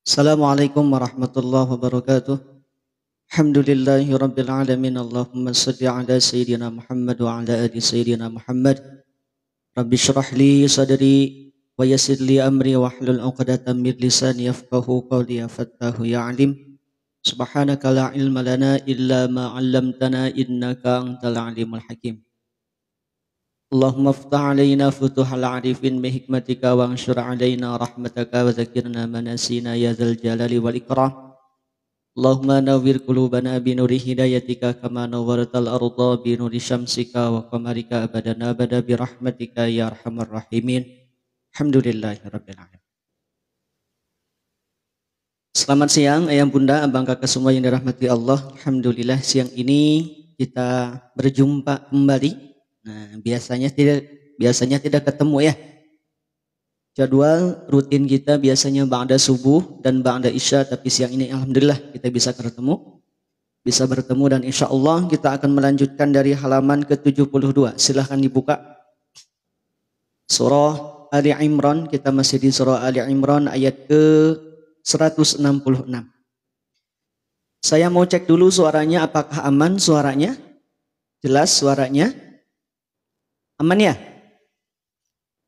Assalamualaikum warahmatullahi wabarakatuh. Alhamdulillahi rabbil alamin. Allahumma salli ala sayyidina Muhammad wa ala ali sayyidina Muhammad. Rabbi shrah li sadri wa yassir li amri wa hlul 'uqdatam min lisani yafqahu qawli ya fattahu ya alim. Subhanaka la ilma lana illa ma 'allamtana innaka antal alimul hakim. Allahumma aftah alaina futuhal arifin bi hikmatika wa anshur alaina rahmataka wa zakirna manasina ya zal jalali wal ikram. Allahumma nawwir qulubana bi nuri hidayatika kama nawwaratal arda bi nuri syamsika wa qamarika abadan abada bi rahmatika ya arhamar rahimin. Alhamdulillahi rabbil alamin. Selamat siang ayah bunda, abang kakak semua yang dirahmati Allah. Alhamdulillah siang ini kita berjumpa kembali. Nah, biasanya tidak ketemu ya. Jadwal rutin kita biasanya ba'da subuh dan ba'da isya, tapi siang ini alhamdulillah kita bisa bertemu dan insya Allah kita akan melanjutkan dari halaman ke-72. Silahkan dibuka surah Ali Imran. Kita masih di surah Ali Imran ayat ke-166. Saya mau cek dulu suaranya, apakah aman suaranya? Jelas suaranya? Aman ya?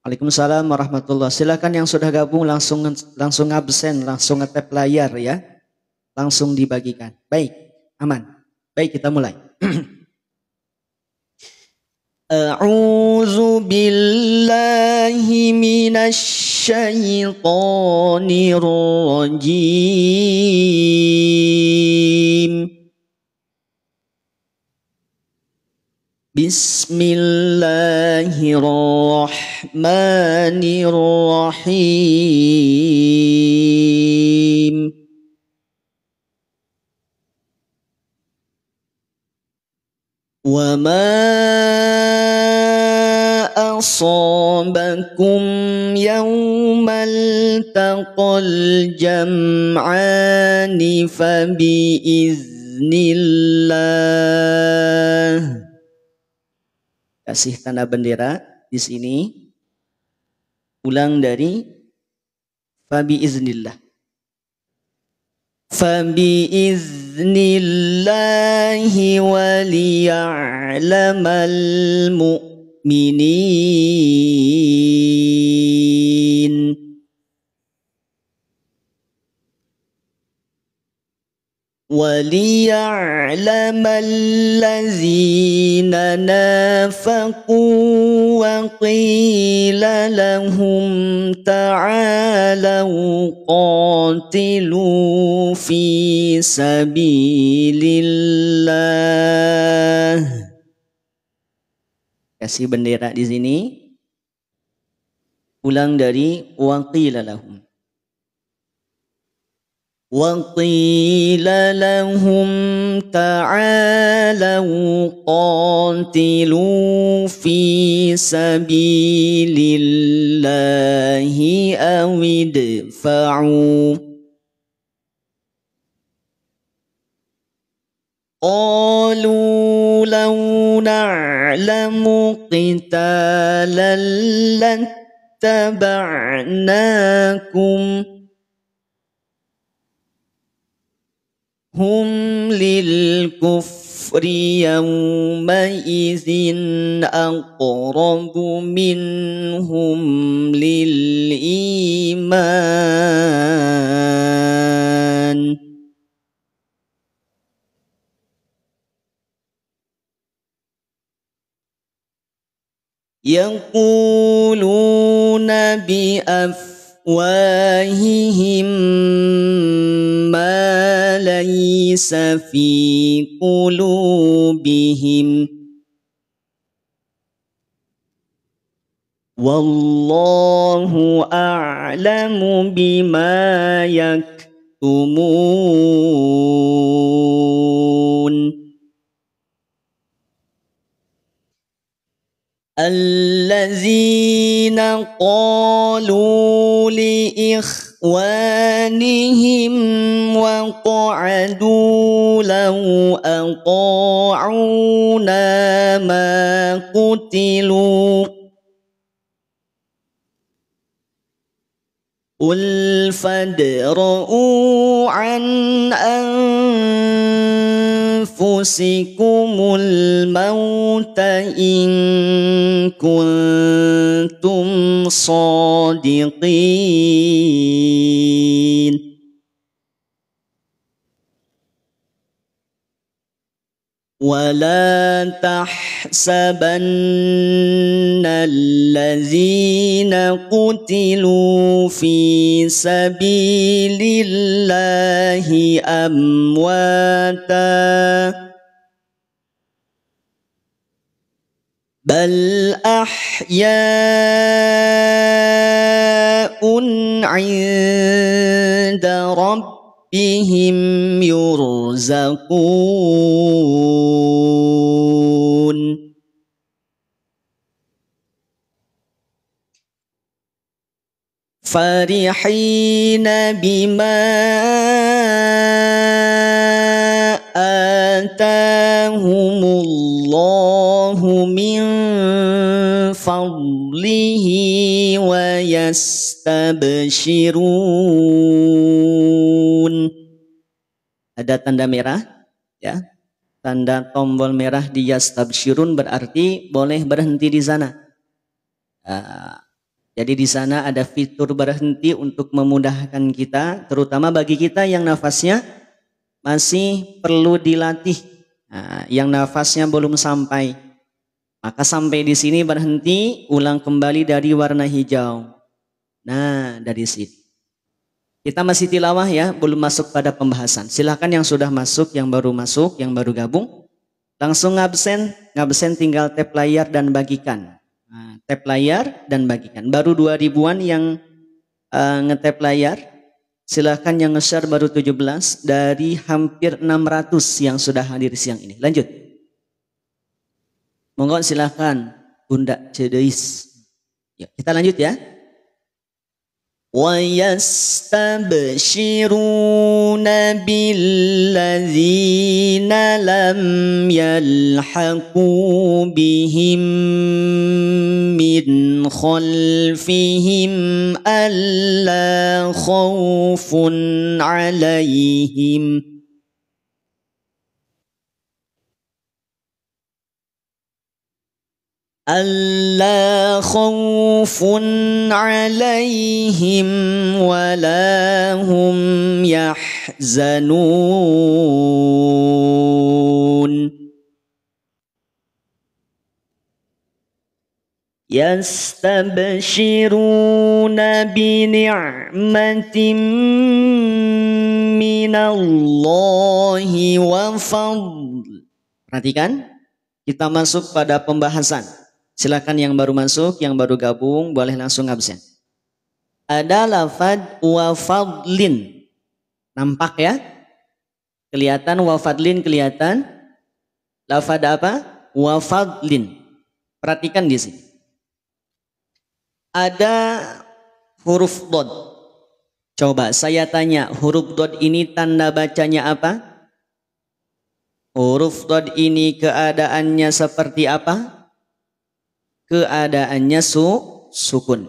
Waalaikumsalam warahmatullahi. Silakan yang sudah gabung langsung absen, langsung ngetap layar ya. Langsung dibagikan. Baik, aman. Baik, kita mulai. A'udzu billahi minasy syaithanir rajim. Bismillahirrahmanirrahim. Wa ma asabakum yawmal taqal jam'ani fa biiznillah. Kasih tanda bendera di sini. Ulang dari fabi iznillah. Fabi iznillahi waliya'lamal mu'minin. وَلِيَعْلَمَ الَّذِينَ نَافَقُوا وَقِيلَ لَهُمْ تَعَالَوْا قَاتِلُوا فِي سَبِيلِ اللَّهِ. Kasih bendera di sini. Ulang dari waqila lahum. وَقِيلَ لَهُمْ تَعَالَوْا قَاتِلُوا فِي سَبِيلِ اللَّهِ أَوِ ادْفَعُوا. قَالُوا لَوْ نَعْلَمُ قِتَالًا لَاتَّبَعْنَاكُمْ هُمْ لِلْكُفْرِ يَوْمَئِذٍ أَقْرَبُ مِنْهُمْ لِلْإِيمَانِ. يَقُولُونَ بِأَفْوَاهِهِمْ مَا لَيْسَ فِي قُلُوبِهِمْ وَاللَّهُ أَعْلَمُ بِمَا يَكْتُمُونَ. الَّذِينَ قَالُوا لِإِخْوَانِهِمْ وَقَعَدُوا لَوْ أَطَاعُونَا مَا قُتِلُوا قل فادرؤوا عن أنفسكم الموت إن كنتم صادقين ولا تحسبن الذين قتلوا في سبيل الله أمواتا بل أحياء عند ربهم يرزقون فرحين بما آتاهم الله من فضله ويستبشرون. Ada tanda merah ya, tanda tombol merah di yastabshirun berarti boleh berhenti di sana. Jadi di sana ada fitur berhenti untuk memudahkan kita, terutama bagi kita yang nafasnya masih perlu dilatih, yang nafasnya belum sampai. Maka sampai di sini berhenti, ulang kembali dari warna hijau. Nah, dari sini. Kita masih tilawah ya, belum masuk pada pembahasan. Silakan yang sudah masuk, yang baru masuk, yang baru gabung, langsung ngabsen tinggal tap layar dan bagikan. Tap layar dan bagikan. Baru 2000-an yang ngetap layar. Silakan yang nge-share baru 17 dari hampir 600 yang sudah hadir siang ini. Lanjut. Monggo silakan Bunda Cedeis. Ya, kita lanjut ya. وَيَسْتَبْشِرُونَ بِالَّذِينَ لَمْ يَلْحَقُوا بِهِمْ مِنْ خَلْفِهِمْ أَلَّا خَوْفٌ عَلَيْهِمْ ألا خوف عليهم ولا هم يحزنون يستبشرون بنعمة من الله وفضل. Perhatikan, kita masuk pada pembahasan. Silakan yang baru masuk, yang baru gabung, boleh langsung absen. Ada lafad wa fadlin. Nampak ya? Kelihatan wa fadlin, kelihatan. Lafad apa? Wa fadlin. Perhatikan di sini. Ada huruf dod. Coba saya tanya, huruf dod ini tanda bacanya apa? Huruf dod ini keadaannya seperti apa? Keadaannya sukun.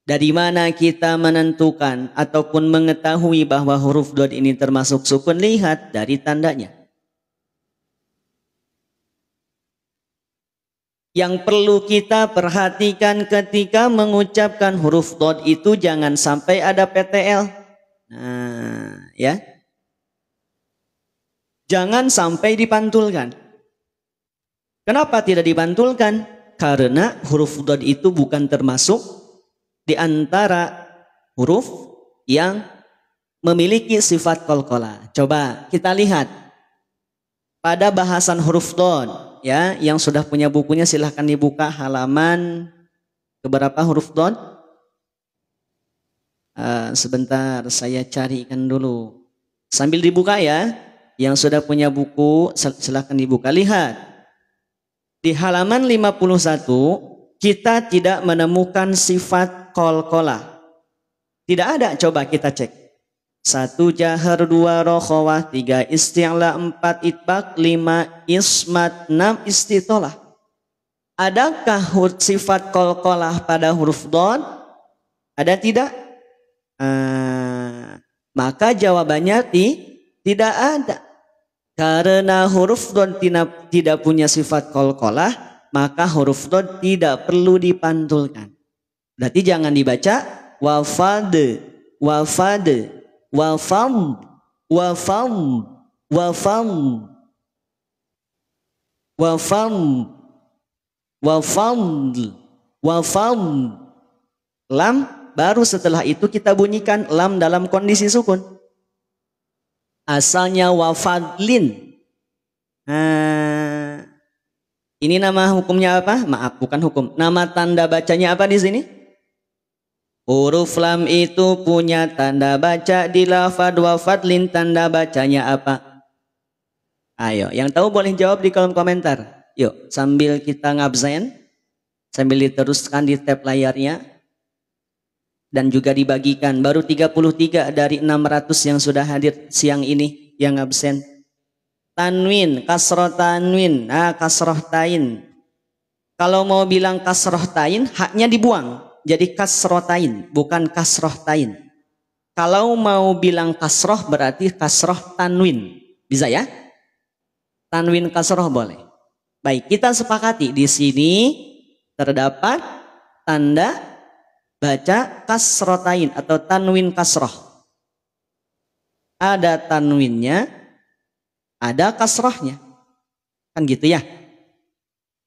Dari mana kita menentukan ataupun mengetahui bahwa huruf dod ini termasuk sukun? Lihat dari tandanya. Yang perlu kita perhatikan ketika mengucapkan huruf dod itu jangan sampai ada PTL. Nah, ya. Jangan sampai dipantulkan. Kenapa tidak dipantulkan? Karena huruf dod itu bukan termasuk di antara huruf yang memiliki sifat qalqalah. Coba kita lihat pada bahasan huruf dod ya, yang sudah punya bukunya silahkan dibuka halaman keberapa huruf dod? Sebentar saya carikan dulu. Sambil dibuka ya, yang sudah punya buku silahkan dibuka. Lihat. Di halaman 51 kita tidak menemukan sifat qalqalah. Tidak ada, coba kita cek. 1 jahar, 2 rokhawah, 3 isti'la, 4 itbaq, 5 ismat, 6 istitolah. Adakah sifat qalqalah pada huruf dod? Ada tidak? Maka jawabannya tidak ada. Karena huruf dod tidak punya sifat qalqalah, maka huruf dod tidak perlu dipantulkan. Berarti jangan dibaca wafad, wafad, wafam, wafam, wafam, wafam, wafam, wafam. Lam, baru setelah itu kita bunyikan lam dalam kondisi sukun. Asalnya wafadlin. Ini nama hukumnya apa? Maaf, bukan hukum. Nama tanda bacanya apa di sini? Huruf lam itu punya tanda baca di lafad wafadlin. Tanda bacanya apa? Ayo, yang tahu boleh jawab di kolom komentar. Yuk, sambil kita ngabsen, sambil diteruskan di tab layarnya. Dan juga dibagikan, baru 33 dari 600 yang sudah hadir siang ini yang absen. Tanwin, kasroh tanwin, kasroh tain. Kalau mau bilang kasroh tain, haknya dibuang, jadi kasroh tain, bukan kasroh tain. Kalau mau bilang kasroh berarti kasroh tanwin, bisa ya? Tanwin kasroh boleh. Baik, kita sepakati di sini terdapat tanda baca kasrotain atau tanwin kasroh. Ada tanwinnya, ada kasrohnya. Kan gitu ya?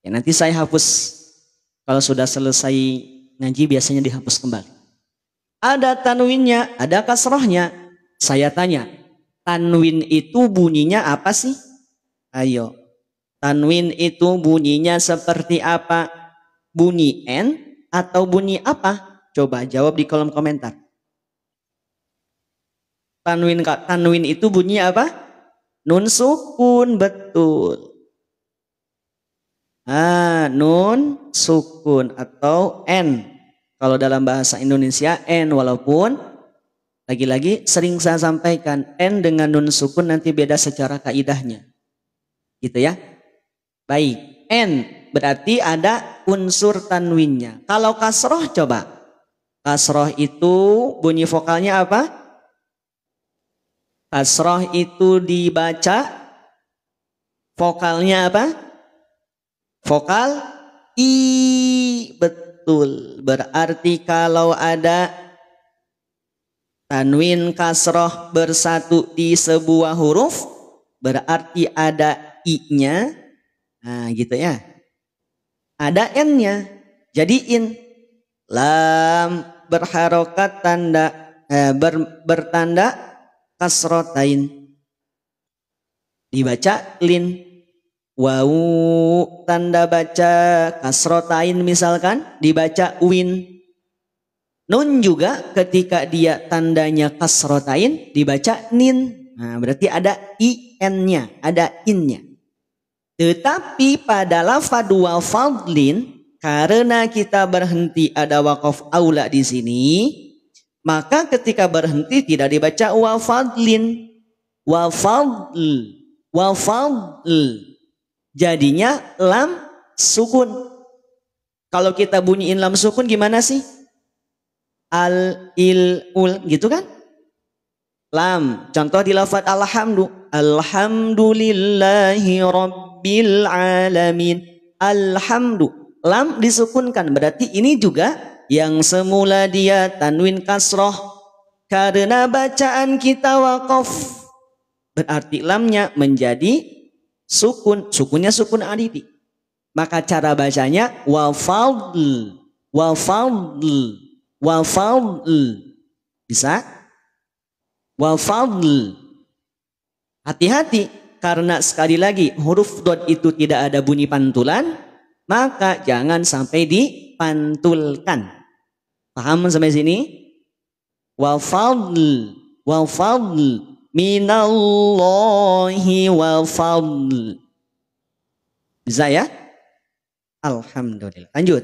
Ya nanti saya hapus. Kalau sudah selesai ngaji biasanya dihapus kembali. Ada tanwinnya, ada kasrohnya. Saya tanya, tanwin itu bunyinya apa sih? Ayo. Tanwin itu bunyinya seperti apa? Bunyi N atau bunyi apa? Coba jawab di kolom komentar. Tanwin itu bunyi apa? Nun sukun, betul. Nun sukun atau N. Kalau dalam bahasa Indonesia N, walaupun lagi-lagi sering saya sampaikan N dengan nun sukun nanti beda secara kaidahnya. Gitu ya. Baik, N berarti ada unsur tanwinnya. Kalau kasroh coba. Kasroh itu bunyi vokalnya apa? Kasroh itu dibaca vokalnya apa? Vokal I, betul. Berarti kalau ada tanwin kasroh bersatu di sebuah huruf, berarti ada I-nya. Nah gitu ya. Ada N-nya. Jadi in. Lam berharokat bertanda kasrotain, dibaca lin. Wawu tanda baca kasrotain misalkan dibaca win. Nun juga ketika dia tandanya kasrotain dibaca nin. Nah berarti ada in-nya, ada in-nya. Tetapi pada lafadz wafadlin, karena kita berhenti ada waqaf aula di sini, maka ketika berhenti tidak dibaca wafadlin, wafadl, wafadl. Jadinya lam sukun. Kalau kita bunyiin lam sukun gimana sih? Al, il, ul, gitu kan? Lam. Contoh di lafadz alhamdu. Alhamdulillahi rabbil alamin. Alhamdu. Lam disukunkan, berarti ini juga yang semula dia tanwin kasroh karena bacaan kita waqaf, berarti lamnya menjadi sukun, sukunnya sukun aridi. Maka cara bacanya wafadl, wafadl, wafadl. Bisa? Wafadl. Hati-hati, karena sekali lagi huruf dod itu tidak ada bunyi pantulan, maka jangan sampai dipantulkan. Paham sampai sini? Wa fadl, wa fadl minallahi wa fadl. Bisa ya? Alhamdulillah. Lanjut.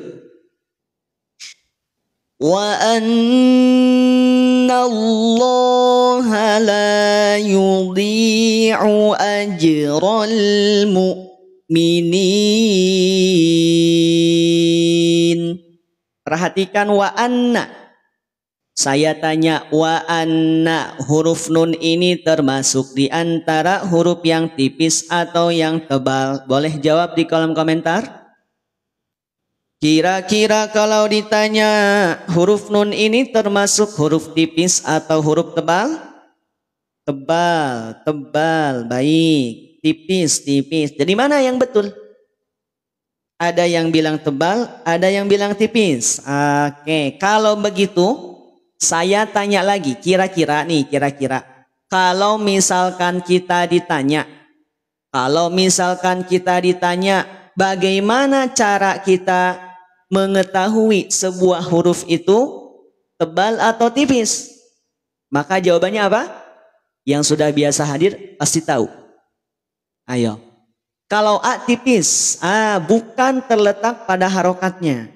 Wa anna Allah la yudhi'u ajral mu'minin. Perhatikan wa anna. Saya tanya, wa anna, huruf nun ini termasuk di antara huruf yang tipis atau yang tebal? Boleh jawab di kolom komentar. Kira-kira kalau ditanya huruf nun ini termasuk huruf tipis atau huruf tebal? Tebal, tebal, baik. Tipis, tipis. Jadi mana yang betul? Ada yang bilang tebal, ada yang bilang tipis. Oke, kalau begitu saya tanya lagi, kira-kira kalau misalkan kita ditanya, bagaimana cara kita mengetahui sebuah huruf itu tebal atau tipis? Maka jawabannya apa? Yang sudah biasa hadir pasti tahu. Ayo. Kalau A tipis, bukan terletak pada harokatnya.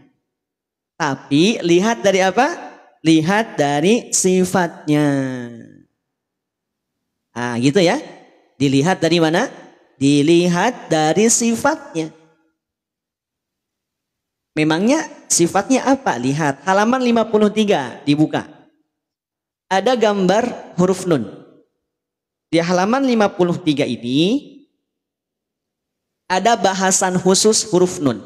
Tapi lihat dari apa? Lihat dari sifatnya. Gitu ya. Dilihat dari mana? Dilihat dari sifatnya. Memangnya sifatnya apa? Lihat halaman 53 dibuka. Ada gambar huruf nun. Di halaman 53 ini ada bahasan khusus huruf nun.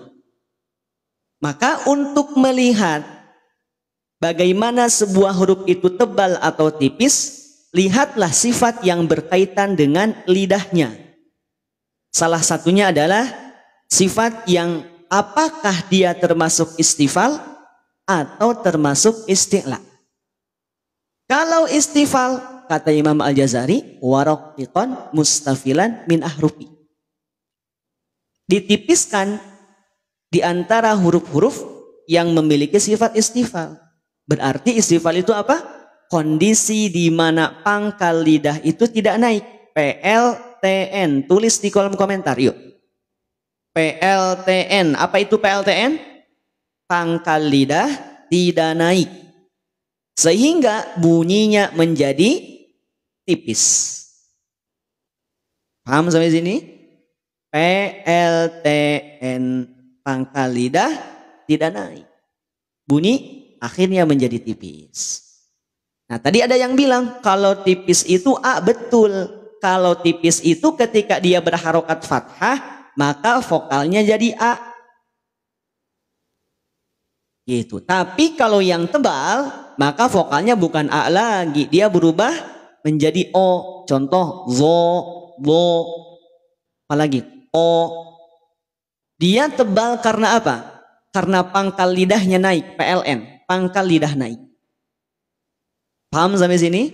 Maka untuk melihat bagaimana sebuah huruf itu tebal atau tipis, lihatlah sifat yang berkaitan dengan lidahnya. Salah satunya adalah sifat yang apakah dia termasuk istifal atau termasuk isti'la. Kalau istifal, kata Imam Al-Jazari, waraqiqan mustafilan min ahrufi. Ditipiskan di antara huruf-huruf yang memiliki sifat istifal. Berarti istifal itu apa? Kondisi di mana pangkal lidah itu tidak naik. PLTN. Tulis di kolom komentar yuk. PLTN. Apa itu PLTN? Pangkal lidah tidak naik. Sehingga bunyinya menjadi tipis. Paham sampai sini? PLTN. Pangkal lidah tidak naik. Bunyi akhirnya menjadi tipis. Nah tadi ada yang bilang kalau tipis itu A, betul. Kalau tipis itu ketika dia berharokat fathah maka vokalnya jadi A. Gitu. Tapi kalau yang tebal maka vokalnya bukan A lagi. Dia berubah menjadi O. Contoh zo, lo. Apalagi O. Dia tebal karena apa? Karena pangkal lidahnya naik, PLN. Pangkal lidah naik. Paham sampai sini?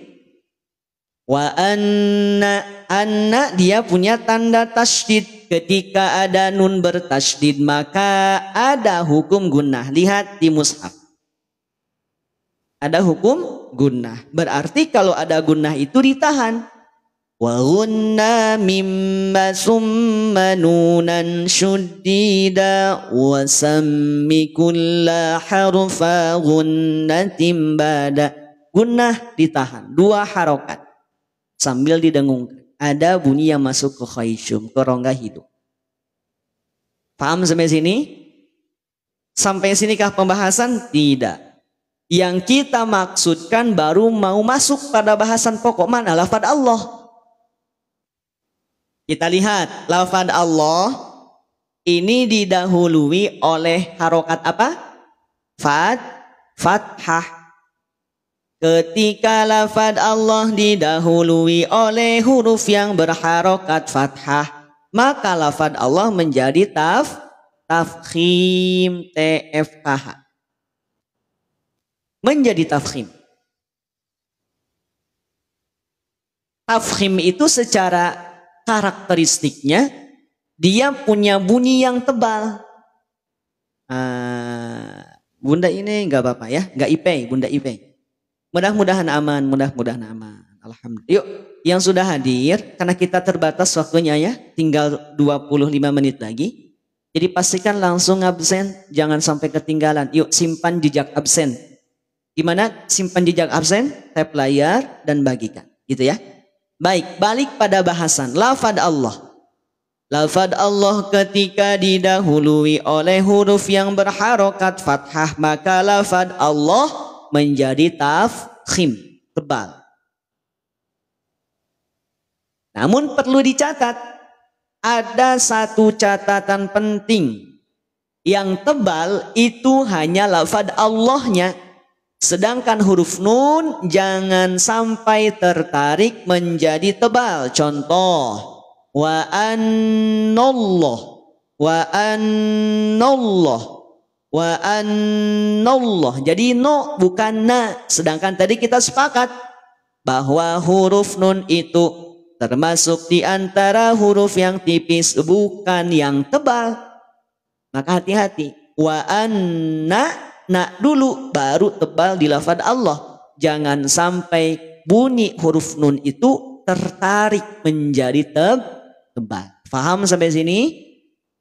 Wa anna dia punya tanda tasydid. Ketika ada nun bertasydid maka ada hukum gunnah. Lihat di mushaf. Ada hukum gunnah. Berarti kalau ada gunnah itu ditahan. Wa gunna mimma summa nunan syuddida wa sammi kulla harfa gunnatim bada. Gunnah ditahan, 2 harokat sambil didengungkan. Ada bunyi yang masuk ke khaysyum, ke rongga hidung. Paham sampai sini? Sampai sinikah pembahasan? Tidak. Yang kita maksudkan baru mau masuk pada bahasan pokok, mana lafaz Allah. Kita lihat lafaz Allah ini didahului oleh harokat apa? Fathah. Ketika lafaz Allah didahului oleh huruf yang berharokat fathah, maka lafaz Allah menjadi tafkhim, TFKH. Menjadi tafkhim. Tafkhim itu secara karakteristiknya dia punya bunyi yang tebal. Bunda ini nggak apa-apa ya, nggak IP, Bunda IP. Mudah-mudahan aman, mudah-mudahan aman. Alhamdulillah. Yuk, yang sudah hadir, karena kita terbatas waktunya ya, tinggal 25 menit lagi. Jadi pastikan langsung absen, jangan sampai ketinggalan. Yuk, simpan jejak absen. Gimana simpan jejak absen? Tap layar dan bagikan, gitu ya. Baik, balik pada bahasan lafaz Allah. Lafaz Allah ketika didahului oleh huruf yang berharokat fathah, maka lafaz Allah menjadi tafkhim, tebal. Namun perlu dicatat, ada satu catatan penting. Yang tebal itu hanya lafaz Allahnya. Sedangkan huruf nun jangan sampai tertarik menjadi tebal. Contoh, wa annallah, wa annallah, wa annallah. Jadi no bukan na. Sedangkan tadi kita sepakat bahwa huruf nun itu termasuk di antara huruf yang tipis, bukan yang tebal. Maka hati-hati. Wa anna, na dulu baru tebal di lafaz Allah. Jangan sampai bunyi huruf nun itu tertarik menjadi tebal. Faham sampai sini?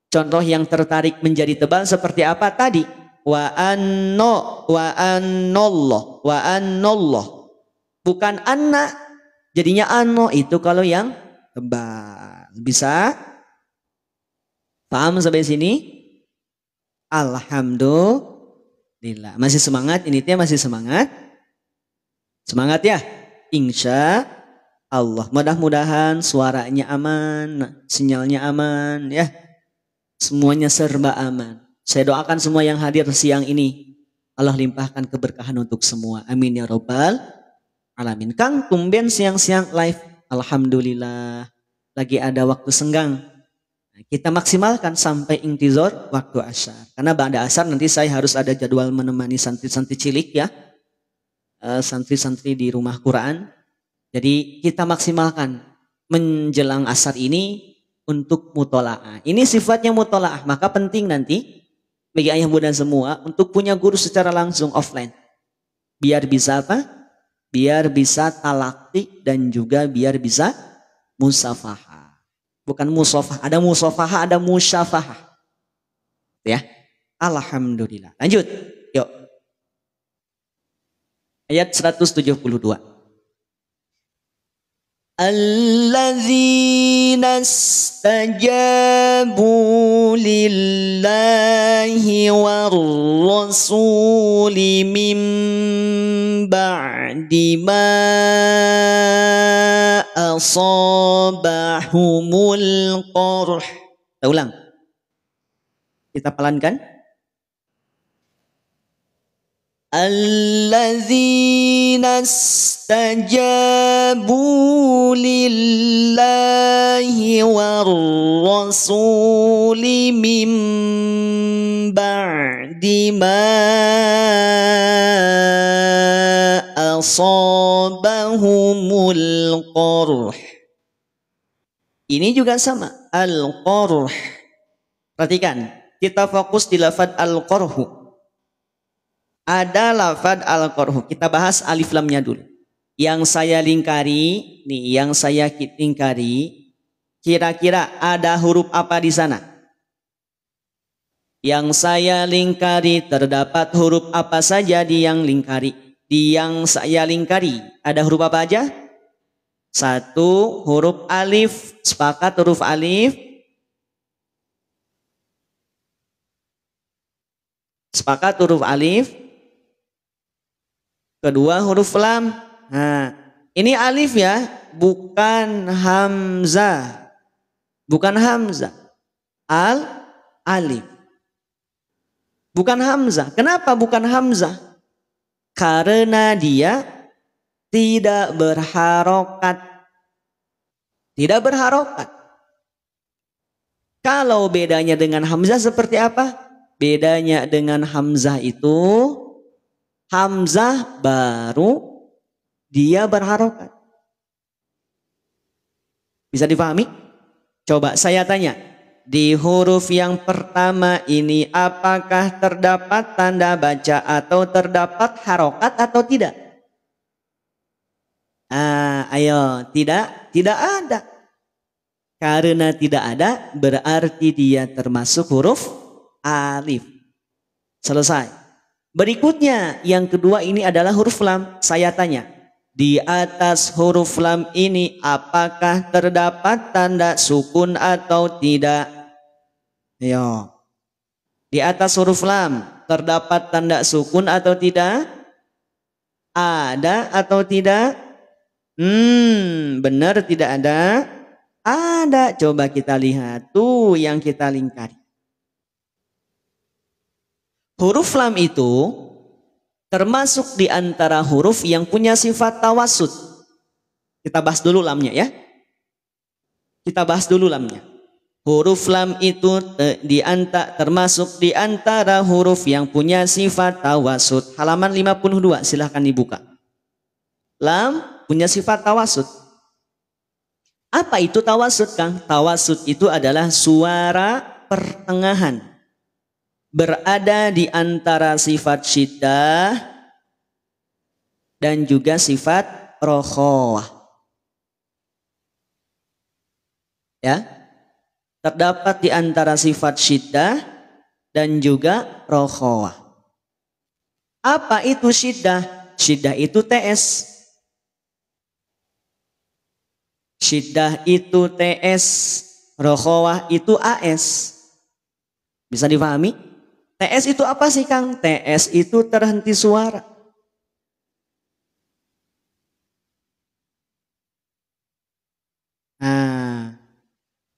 Contoh yang tertarik menjadi tebal seperti apa tadi? Wa anno, wa annallah, wa annallah. Bukan anna. Jadinya anno itu kalau yang tebal. Bisa? Paham sampai sini? Alhamdulillah. Masih semangat? Ini dia masih semangat? Semangat ya? Insya Allah. Mudah-mudahan suaranya aman, sinyalnya aman ya. Semuanya serba aman. Saya doakan semua yang hadir siang ini, Allah limpahkan keberkahan untuk semua. Amin ya robbal alamin. Kang, tumben siang-siang live. Alhamdulillah. Lagi ada waktu senggang. Kita maksimalkan sampai intizor waktu asar. Karena pada asar nanti saya harus ada jadwal menemani santri-santri cilik ya. Santri-santri di rumah Quran. Jadi kita maksimalkan menjelang asar ini untuk mutola'ah. Ini sifatnya mutola'ah. Maka penting nanti bagi ayah bunda semua untuk punya guru secara langsung offline. Biar bisa apa? Biar bisa talaqi dan juga biar bisa musafahah. Bukan musafah, ada musafah, ada musyafahah. Ya. Alhamdulillah. Lanjut. Yuk. Ayat 172. Alladzina istajabu lillahi war rasuli min ba'di ma asabahumul qarh. Kita ulang. Kita pelankan. Alladzina istajabu lillahi war rasuli min ba'di ma asabahumul qarh. Ini juga sama, al-qarh. Perhatikan, kita fokus di lafaz al-qarhu. Ada lafaz al-qarhu. Kita bahas alif lamnya dulu. Yang saya lingkari, nih yang saya lingkari, kira-kira ada huruf apa di sana? Yang saya lingkari terdapat huruf apa saja di yang lingkari? Di yang saya lingkari ada huruf apa aja? Satu, huruf alif. Sepakat huruf alif? Sepakat huruf alif? Kedua huruf lam. Nah, ini alif ya, bukan hamzah. Bukan hamzah. Alif. Bukan hamzah. Kenapa bukan hamzah? Karena dia tidak berharokat. Tidak berharokat. Kalau bedanya dengan hamzah seperti apa? Bedanya dengan hamzah itu, hamzah baru dia berharokat. Bisa dipahami? Coba saya tanya. Di huruf yang pertama ini apakah terdapat tanda baca atau terdapat harokat atau tidak? Ayo, tidak ada. Karena tidak ada berarti dia termasuk huruf alif. Selesai. Berikutnya yang kedua ini adalah huruf lam. Saya tanya, di atas huruf lam ini apakah terdapat tanda sukun atau tidak? Ayo. Di atas huruf lam terdapat tanda sukun atau tidak? Ada atau tidak? Benar tidak ada? Ada. Coba kita lihat. Tuh yang kita lingkari. Huruf lam itu termasuk di antara huruf yang punya sifat tawasud. Kita bahas dulu lamnya ya. Kita bahas dulu lamnya. Huruf lam itu termasuk di antara huruf yang punya sifat tawasud. Halaman 52 silahkan dibuka. Lam punya sifat tawasud. Apa itu tawasud, Kang? Tawasud itu adalah suara pertengahan. Berada di antara sifat syiddah dan juga sifat rokhawah. Ya, terdapat di antara sifat syiddah dan juga rokhawah. Apa itu syiddah? Syiddah itu TS. Syiddah itu TS, rokhawah itu AS. Bisa dipahami? TS itu apa sih, Kang? TS itu terhenti suara. Nah,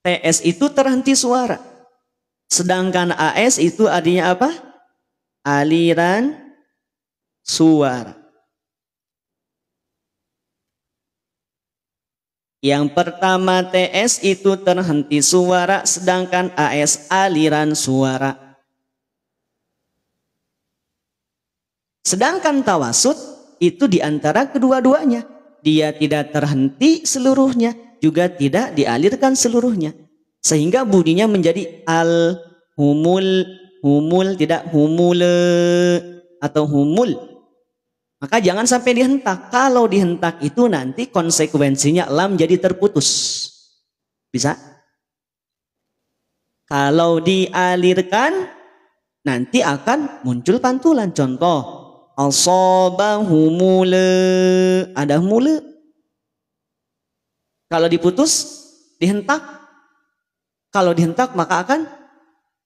TS itu terhenti suara. Sedangkan AS itu artinya apa? Aliran suara. Yang pertama TS itu terhenti suara, sedangkan AS aliran suara. Sedangkan tawasud itu diantara kedua-duanya. Dia tidak terhenti seluruhnya, juga tidak dialirkan seluruhnya. Sehingga bunyinya menjadi al, humul, humul, tidak humule, atau humul. Maka jangan sampai dihentak. Kalau dihentak itu nanti konsekuensinya lam jadi terputus. Bisa? Kalau dialirkan nanti akan muncul pantulan. Contoh, asabahu mule, ada mule. Kalau diputus, dihentak. Kalau dihentak maka akan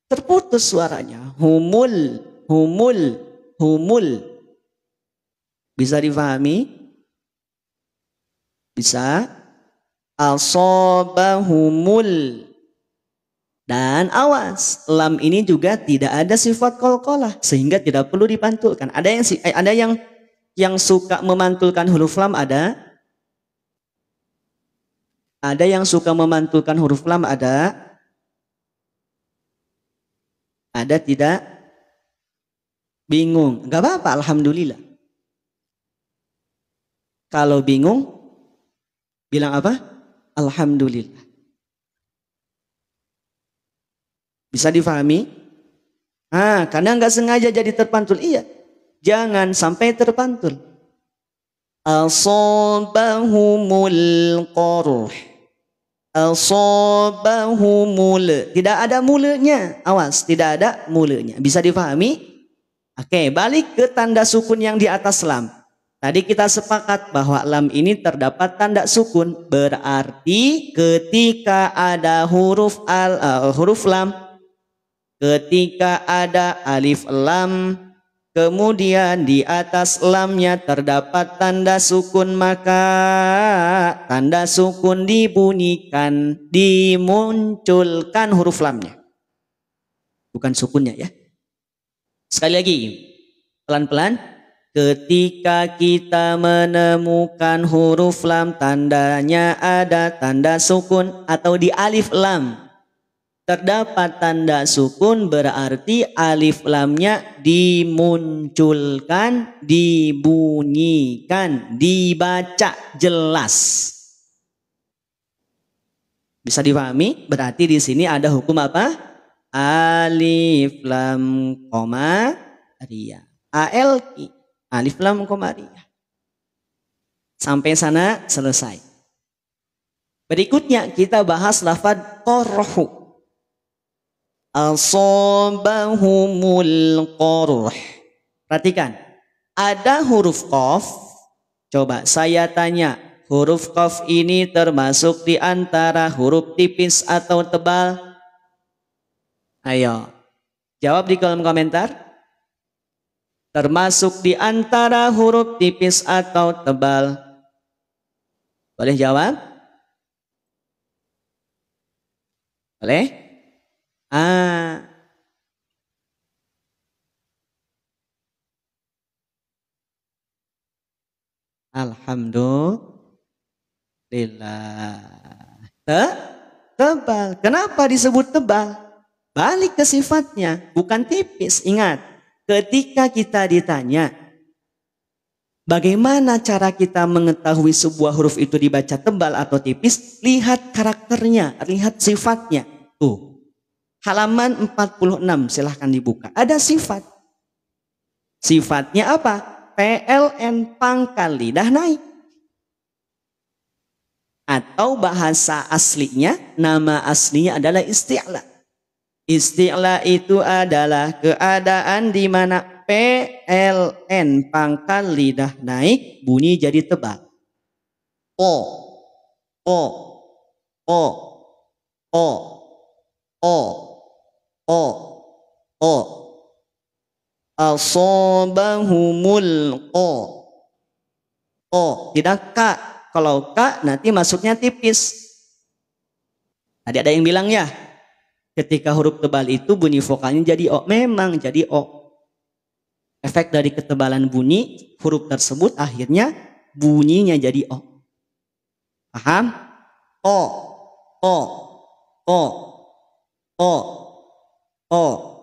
terputus suaranya. Humul, humul, humul. Bisa difahami? Bisa. Asobahumul. Dan awas, lam ini juga tidak ada sifat qalqalah sehingga tidak perlu dipantulkan. Ada yang suka memantulkan huruf lam ada. Ada yang suka memantulkan huruf lam ada. Ada tidak? Bingung. Enggak apa-apa, alhamdulillah. Kalau bingung, bilang apa? Alhamdulillah. Bisa difahami? Karena nggak sengaja jadi terpantul. Iya, jangan sampai terpantul. Asobahumul qurh. Asobahumul. Tidak ada mulanya. Awas, tidak ada mulanya. Bisa difahami? Oke, balik ke tanda sukun yang di atas lam. Tadi kita sepakat bahwa lam ini terdapat tanda sukun. Berarti ketika ada huruf lam, ketika ada alif lam, kemudian di atas lamnya terdapat tanda sukun, maka tanda sukun dibunyikan, dimunculkan huruf lamnya. Bukan sukunnya ya. Sekali lagi, pelan-pelan. Ketika kita menemukan huruf lam, tandanya ada tanda sukun atau di alif lam terdapat tanda sukun, berarti alif lamnya dimunculkan, dibunyikan, dibaca jelas. Bisa dipahami? Berarti di sini ada hukum apa? Alif lam koma ria. ALQ. Alif lam komariah. Sampai sana selesai. Berikutnya kita bahas lafaz qarhu. Asobahumul qurh. Perhatikan, ada huruf qaf. Coba saya tanya, huruf qaf ini termasuk di antara huruf tipis atau tebal? Ayo, jawab di kolom komentar. termasuk di antara huruf tipis atau tebal? Boleh jawab? Boleh? Alhamdulillah. Tebal. Kenapa disebut tebal? Balik ke sifatnya, bukan tipis. Ingat, ketika kita ditanya, bagaimana cara kita mengetahui sebuah huruf itu dibaca tebal atau tipis? Lihat karakternya, lihat sifatnya. Tuh, halaman 46, silahkan dibuka. Ada sifat. Sifatnya apa? PLN, pangkal lidah naik. Atau bahasa aslinya, nama aslinya adalah isti'la. Isti'la itu adalah keadaan di mana PLN, pangkal lidah naik, bunyi jadi tebal. O, O, O, O, O, O, O. Asobahumul O. O, tidak ka. Kalau ka nanti masuknya tipis. Tadi ada yang bilang ya, ketika huruf tebal itu bunyi vokalnya jadi O. Memang jadi O. Efek dari ketebalan bunyi huruf tersebut akhirnya bunyinya jadi O. Paham? O, O, O, O, O.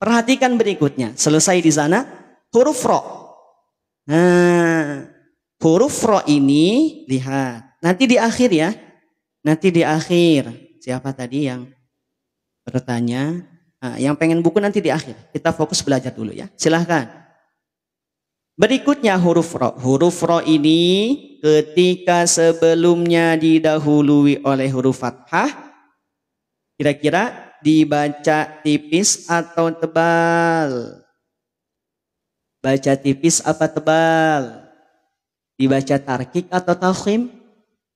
Perhatikan berikutnya. Selesai di sana. Huruf ro. Nah, huruf ro ini, lihat. Nanti di akhir ya. Nanti di akhir. Siapa tadi yang bertanya? Nah, yang pengen buku nanti di akhir. Kita fokus belajar dulu ya. Silahkan. Berikutnya huruf ro. Huruf ro ini ketika sebelumnya didahului oleh huruf fathah, kira-kira dibaca tipis atau tebal? Baca tipis apa tebal? Dibaca tarkik atau tafkhim?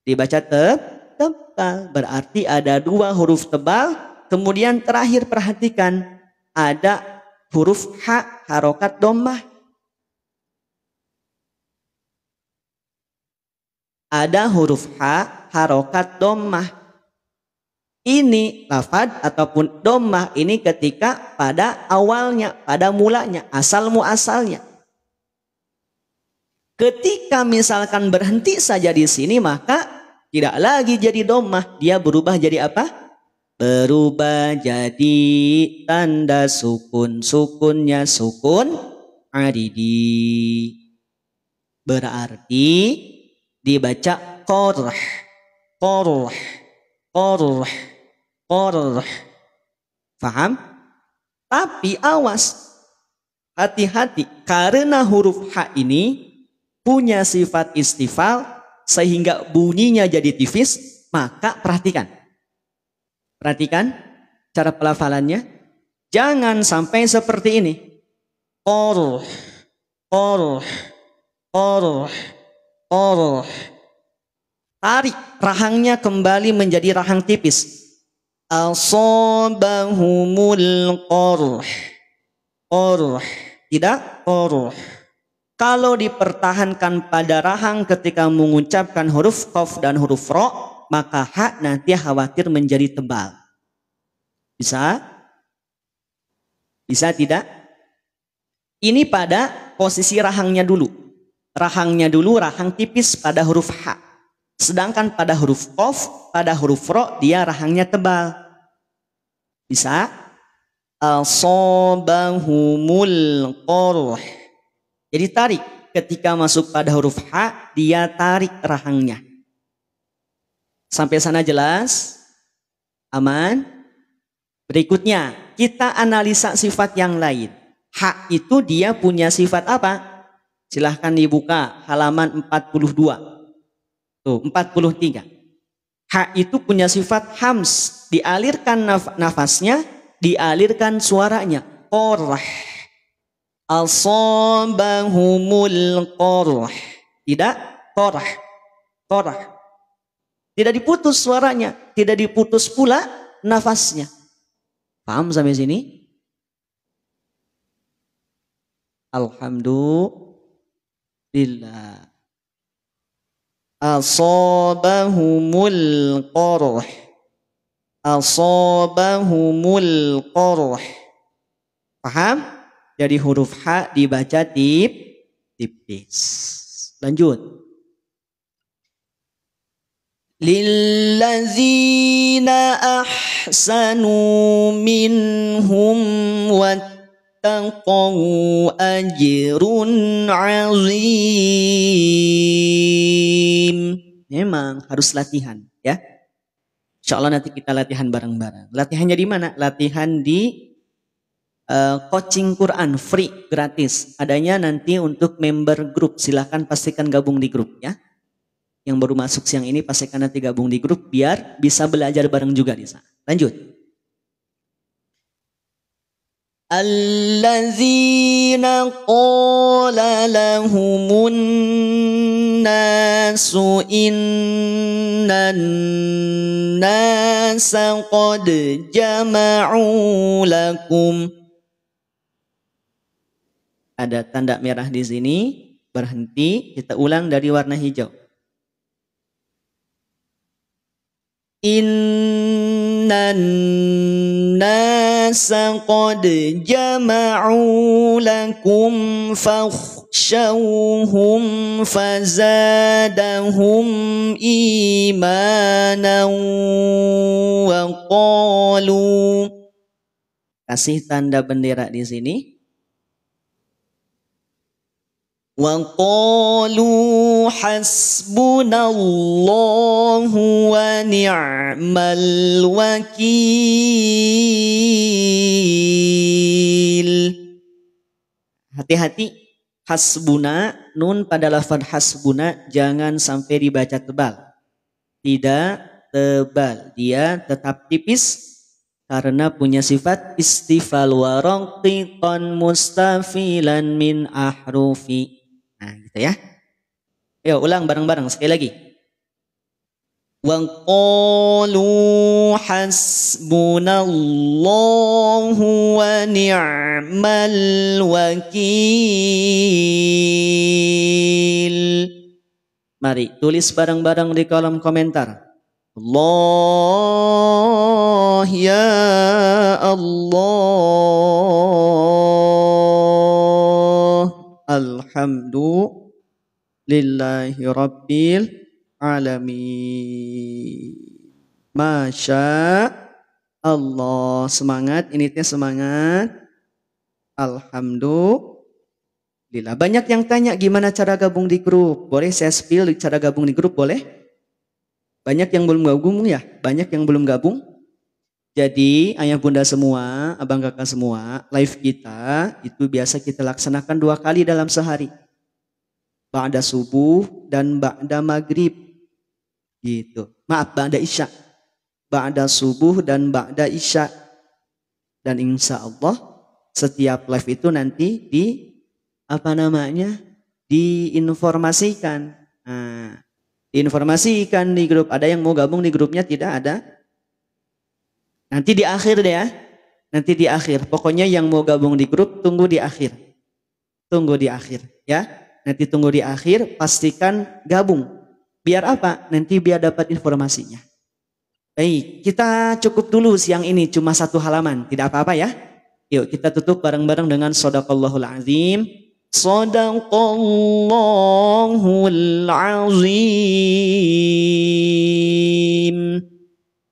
Dibaca tebal. Berarti ada dua huruf tebal. Kemudian terakhir perhatikan. Ada huruf H harokat dhammah. Ada huruf H harokat dhammah. Ini lafad ataupun dhammah ini ketika pada awalnya, pada mulanya, asal muasalnya. Ketika misalkan berhenti saja di sini, maka tidak lagi jadi dhammah, dia berubah jadi apa? Berubah jadi tanda sukun, sukunnya sukun aridi. Berarti dibaca qorh, qorh, qorh, qorh. Faham? Tapi awas, hati-hati, karena huruf H ini punya sifat istifal sehingga bunyinya jadi tipis, maka perhatikan. Perhatikan cara pelafalannya. Jangan sampai seperti ini. Qorh, qorh, qorh, qorh. Tarik rahangnya kembali menjadi rahang tipis. Asobahumul qorh. Qorh. Tidak qorh. Kalau dipertahankan pada rahang ketika mengucapkan huruf qaf dan huruf ro, maka ha nanti khawatir menjadi tebal. Bisa? Bisa tidak? Ini pada posisi rahangnya dulu. Rahangnya dulu rahang tipis pada huruf H. Sedangkan pada huruf qaf, pada huruf ro dia rahangnya tebal. Bisa? Asobahumul qorh. Jadi tarik. Ketika masuk pada huruf H, dia tarik rahangnya. Sampai sana jelas? Aman? Berikutnya, kita analisa sifat yang lain. H itu dia punya sifat apa? Silahkan dibuka halaman 42. Tuh, 43. H itu punya sifat hams. Dialirkan nafasnya, dialirkan suaranya. Qorh. Asobahumul qorh. Tidak qorh. Qorh. Tidak diputus suaranya. Tidak diputus pula nafasnya. Paham sampai sini? Alhamdulillah. Asabahumul qarh. Asabahumul qarh. Paham? Jadi huruf H dibaca tipis. Lanjut. Lillazina ahsanu minhum wattaqaw ajrun azim. Memang harus latihan ya. Insya Allah nanti kita latihan bareng-bareng. Latihannya di mana? Latihan di coaching Quran free gratis. Adanya nanti untuk member grup. Silahkan pastikan gabung di grup ya. Yang baru masuk siang ini pastikan nanti gabung di grup biar bisa belajar bareng juga di sana. Lanjut. Allazina qala lahumun nasu innan nasa qad jama'u lakum. Ada tanda merah di sini, berhenti, kita ulang dari warna hijau. Innan nasa qad jama'u lakum fakhshawhum fazadahum imanan wa qalu. Kasih tanda bendera di sini. Wa qalu hasbunallahu wa ni'mal wakil. Hati-hati, hasbuna, nun pada lafaz hasbuna jangan sampai dibaca tebal. Tidak tebal, dia tetap tipis karena punya sifat istifal wa raqiqan mustafilan min ahrufi. Nah, gitu ya. Ayo ulang bareng-bareng sekali lagi. Wa qalu hasbunallahu wa ni'mal wakil. Mari tulis bareng-bareng di kolom komentar. Allah ya Allah. Alhamdulillahi rabbil alamin. Masya Allah. Semangat, ini teh semangat. Alhamdulillah. Banyak yang tanya gimana cara gabung di grup. Boleh saya spill cara gabung di grup, boleh? Banyak yang belum gabung ya? Banyak yang belum gabung? Jadi ayah bunda semua, abang kakak semua, live kita itu biasa kita laksanakan 2 kali dalam sehari. Ba'da subuh dan ba'da maghrib. Gitu. Maaf, ba'da isya. Ba'da subuh dan ba'da isya. Dan insya Allah setiap live itu nanti diinformasikan. Nah, diinformasikan di grup. Ada yang mau gabung di grupnya? Tidak ada. Nanti di akhir deh ya. Nanti di akhir. Pokoknya yang mau gabung di grup tunggu di akhir. Tunggu di akhir ya. Nanti tunggu di akhir, pastikan gabung. Biar apa? Nanti biar dapat informasinya. Baik, kita cukup dulu siang ini cuma 1 halaman. Tidak apa-apa ya. Yuk kita tutup bareng-bareng dengan Shadaqallahul Azim. Shadaqallahul Azim.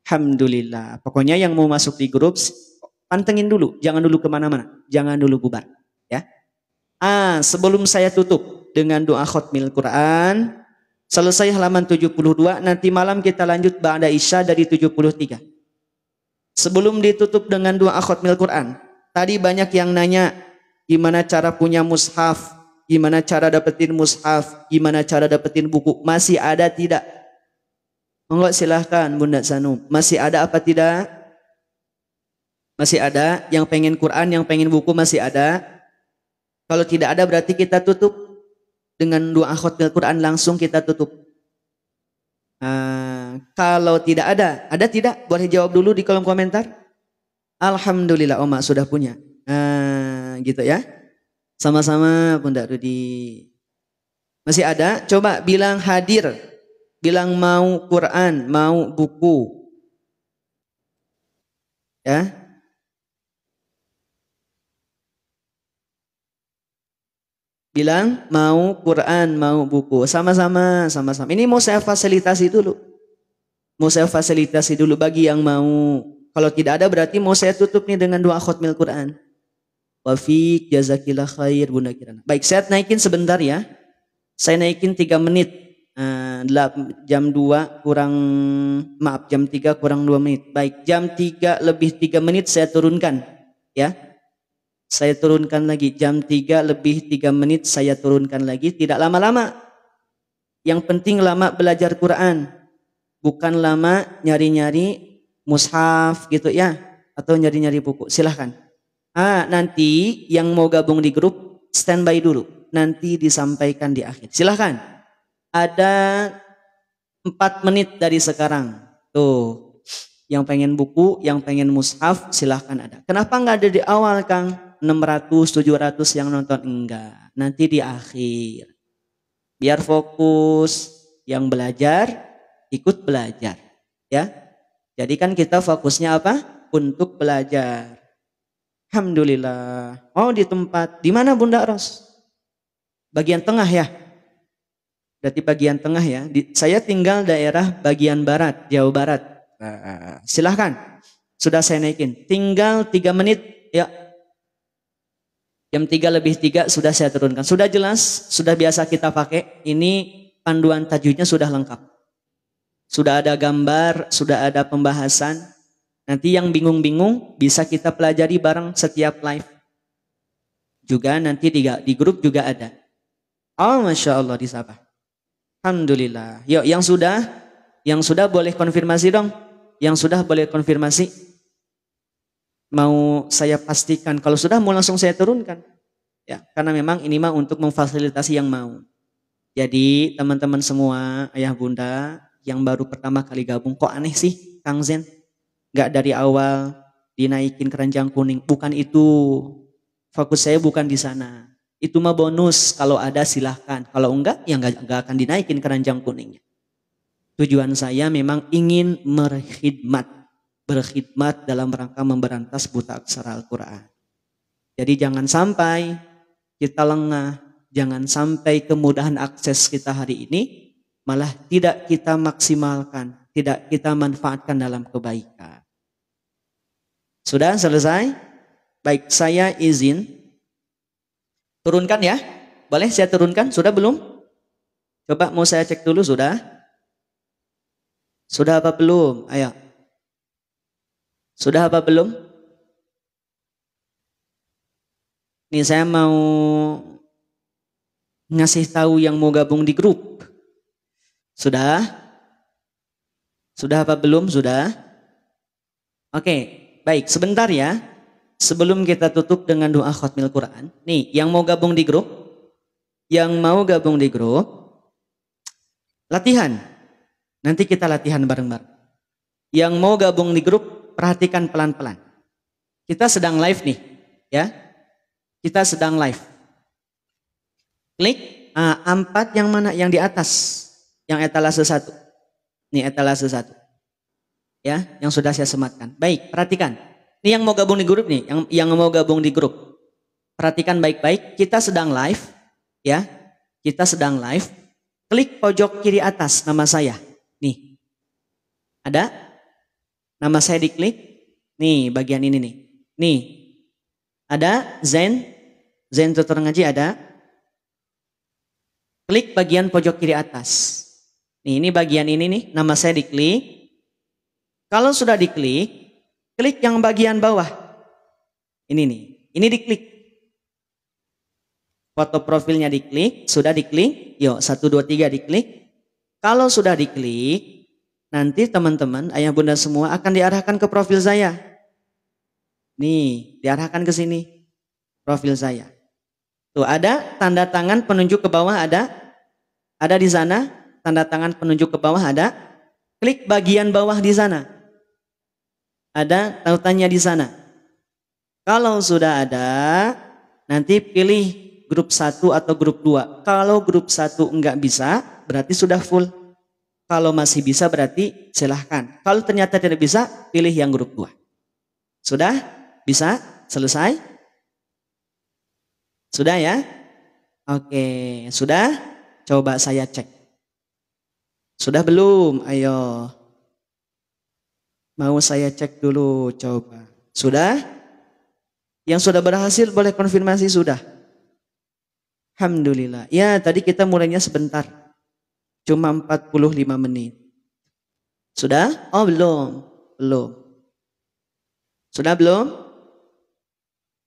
Alhamdulillah. Pokoknya yang mau masuk di grup pantengin dulu, jangan dulu kemana-mana, jangan dulu bubar ya. Sebelum saya tutup dengan doa khotmil Quran, selesai halaman 72, nanti malam kita lanjut ba'da isya dari 73. Sebelum ditutup dengan doa khotmil Quran, tadi banyak yang nanya gimana cara punya mushaf, gimana cara dapetin mushaf, gimana cara dapetin buku, masih ada tidak? Monggo silahkan Bunda Sanum. Masih ada apa tidak? Masih ada. Yang pengen Quran, yang pengen buku masih ada. Kalau tidak ada berarti kita tutup dengan doa khotimul Quran, langsung kita tutup. Kalau tidak ada tidak? Boleh jawab dulu di kolom komentar. Alhamdulillah Oma sudah punya. Gitu ya. Sama-sama Bunda Rudi. Masih ada? Coba bilang hadir. Bilang mau Quran, mau buku. Ya. Bilang mau Quran, mau buku. Sama-sama, sama-sama. Ini mau saya fasilitasi dulu. Mau saya fasilitasi dulu bagi yang mau. Kalau tidak ada berarti mau saya tutup nih dengan doa khutmil Quran. Wafiq jazakillah khair Bunda Kirana. Baik, saya naikin sebentar ya. Saya naikin 3 menit. Jam 2 kurang, maaf jam 3 kurang 2 menit. Baik, jam 3 lebih 3 menit saya turunkan. Ya, saya turunkan lagi. Jam 3 lebih 3 menit saya turunkan lagi. Tidak lama-lama. Yang penting lama belajar Quran. Bukan lama nyari-nyari mushaf gitu ya. Atau nyari-nyari buku. Silahkan. Nanti yang mau gabung di grup standby dulu. Nanti disampaikan di akhir. Silahkan. Ada 4 menit dari sekarang. Tuh. Yang pengen buku, yang pengen mushaf silahkan ada. Kenapa nggak ada di awal Kang? 600, 700 yang nonton. Enggak. Nanti di akhir. Biar fokus. Yang belajar, ikut belajar. Ya. Jadi kan kita fokusnya apa? Untuk belajar. Alhamdulillah. Oh di tempat. Di mana Bunda Ros? Bagian tengah ya? Berarti bagian tengah ya. Saya tinggal daerah bagian barat, Jawa Barat. Silahkan. Sudah saya naikin. Tinggal 3 menit. Ya. Jam 3 lebih 3 sudah saya turunkan. Sudah jelas, sudah biasa kita pakai. Ini panduan tajwidnya sudah lengkap. Sudah ada gambar, sudah ada pembahasan. Nanti yang bingung-bingung bisa kita pelajari bareng setiap live. Juga nanti di grup juga ada. Oh Masya Allah disapa. Alhamdulillah. Yuk yang sudah boleh konfirmasi dong. Yang sudah boleh konfirmasi. Mau saya pastikan. Kalau sudah mau langsung saya turunkan. Ya, karena memang ini mah untuk memfasilitasi yang mau. Jadi teman-teman semua, ayah bunda yang baru pertama kali gabung. Kok aneh sih Kang Zen? Gak dari awal dinaikin keranjang kuning. Bukan itu. Fokus saya bukan di sana. Itu mah bonus. Kalau ada silahkan. Kalau enggak ya enggak akan dinaikin keranjang kuningnya. Tujuan saya memang ingin berkhidmat dalam rangka memberantas buta aksara Al-Quran. Jadi jangan sampai kita lengah. Jangan sampai kemudahan akses kita hari ini malah tidak kita maksimalkan. Tidak kita manfaatkan dalam kebaikan. Sudah selesai? Baik, saya izin turunkan ya. Boleh saya turunkan? Sudah belum? Coba mau saya cek dulu sudah? Sudah apa belum? Ayo. Sudah apa belum? Nih saya mau ngasih tahu yang mau gabung di grup. Sudah? Sudah apa belum? Sudah? Oke. Baik, sebentar ya. Sebelum kita tutup dengan doa khutmil Quran. Nih, yang mau gabung di grup. Yang mau gabung di grup. Latihan. Nanti kita latihan bareng-bareng. Yang mau gabung di grup, perhatikan pelan-pelan. Kita sedang live nih. Ya. Kita sedang live. Klik. 4 yang mana? Yang di atas. Yang etalase 1. Nih etalase 1. Ya, yang sudah saya sematkan. Baik, perhatikan. Ini yang mau gabung di grup nih, yang mau gabung di grup. Perhatikan baik-baik, kita sedang live, ya. Kita sedang live. Klik pojok kiri atas nama saya. Nih. Ada? Nama saya diklik. Nih, bagian ini nih. Nih. Ada Zen tutor ngaji ada. Klik bagian pojok kiri atas. Nih, ini bagian ini nih, nama saya diklik. Kalau sudah diklik, klik yang bagian bawah. Ini nih, ini diklik. Foto profilnya diklik, sudah diklik. Yuk, 1, 2, 3 diklik. Kalau sudah diklik, nanti teman-teman, ayah bunda semua akan diarahkan ke profil saya. Nih, diarahkan ke sini. Profil saya. Tuh, ada tanda tangan penunjuk ke bawah ada. Ada di sana, tanda tangan penunjuk ke bawah ada. Klik bagian bawah di sana. Ada tautannya di sana. Kalau sudah ada, nanti pilih grup 1 atau grup 2. Kalau grup 1 enggak bisa, berarti sudah full. Kalau masih bisa berarti silahkan. Kalau ternyata tidak bisa, pilih yang grup 2. Sudah? Bisa? Selesai? Sudah ya? Oke, sudah? Coba saya cek. Sudah belum? Ayo. Mau saya cek dulu, coba. Sudah? Yang sudah berhasil boleh konfirmasi sudah? Alhamdulillah. Ya, tadi kita mulainya sebentar. Cuma 45 menit. Sudah? Oh, belum. Belum. Sudah belum?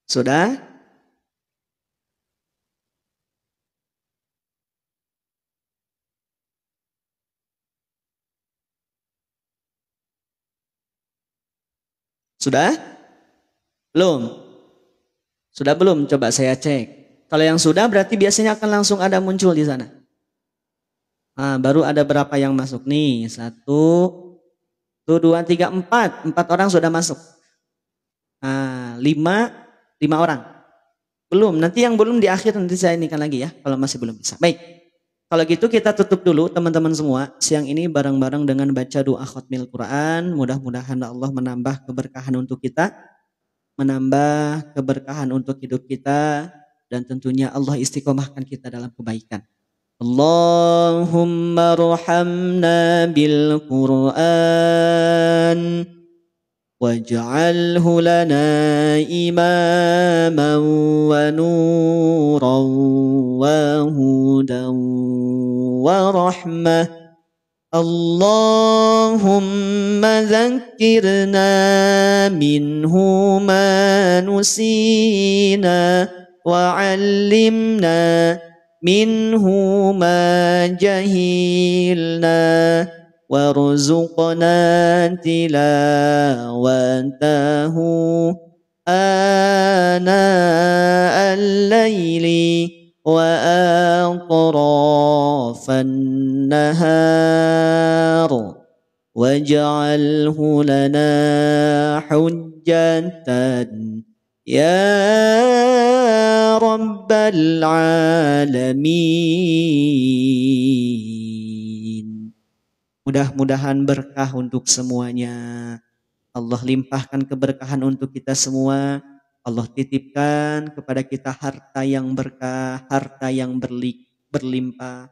Sudah? Sudah? Belum? Sudah belum? Coba saya cek. Kalau yang sudah berarti biasanya akan langsung ada muncul di sana. Nah, baru ada berapa yang masuk nih? 1, 2, 3, 4. 4 orang sudah masuk. Nah, 5 orang. Belum, nanti yang belum di akhir nanti saya inikan lagi ya, kalau masih belum bisa. Baik, kalau gitu kita tutup dulu teman-teman semua. Siang ini bareng-bareng dengan baca doa khatmil Quran. Mudah-mudahan Allah menambah keberkahan untuk kita, menambah keberkahan untuk hidup kita, dan tentunya Allah istiqomahkan kita dalam kebaikan. Allahumma rahamna bil Quran waj'alhu lana imaman wa nuran wa hudan wa rahmah. Allahumma dhakkirna minhu ma nusina wa 'allimna minhu ma jahilna warzuqna tilawatahu ana al-laili wa atrafan nahar waj'alhu lana hujjatan ya rabbal alamin. Mudah-mudahan berkah untuk semuanya. Allah limpahkan keberkahan untuk kita semua. Allah titipkan kepada kita harta yang berkah, harta yang berlimpah,